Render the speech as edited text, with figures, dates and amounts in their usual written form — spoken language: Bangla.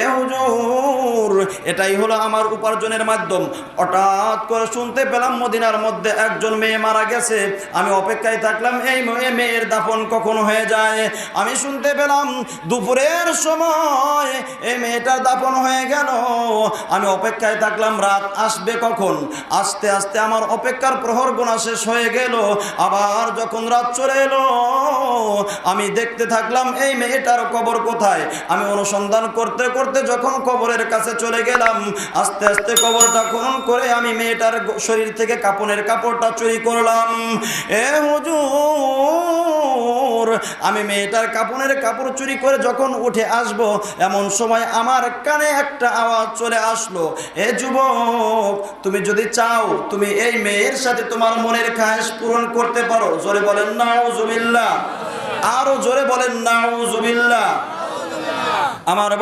এ হুজুর এটাই হলো আমার উপার্জনের মাধ্যম। হঠাৎ করে শুনতে পেলাম মদিনার মধ্যে একজন মেয়ে মারা গেছে। আমি অপেক্ষায় থাকলাম এই মেয়ের দাফন কখন হয়ে যায়। আমি শুনতে পেলাম দুপুরের সময় এই মেয়েটার দাফন হয়ে গেল। আমি অপেক্ষায় থাকলাম রাত আসবে কখন। আস্তে আস্তে আমার অপেক্ষার প্রহর গোনা শেষ হয়ে গেল। আবার যখন রাত চলে এলো আমি দেখতে থাকলাম এই মেয়েটার কবর কোথায়। আমি অনুসন্ধান করতে করতে যখন কবরের কাছে চলে গেলাম, আস্তে আস্তে কবরটা খনন করে আমি মেয়েটার শরীর থেকে কাপনের কাপড়টা চুরি করলাম। এ হুজুর আমি মেয়েটার কাপনের কাপড় চুরি করে যখন উঠে আসব এমন সময় আমার কানে একটা আওয়াজ চলে আসলো, এ যুবক তুমি যদি চাও তুমি এই মেয়ের সাথে তোমার মনের খায়েশ পূরণ করতে পারো। জোরে বলেন নাউজুবিল্লাহ, আরো জোরে বলেন নাউজুবিল্লাহ। আমার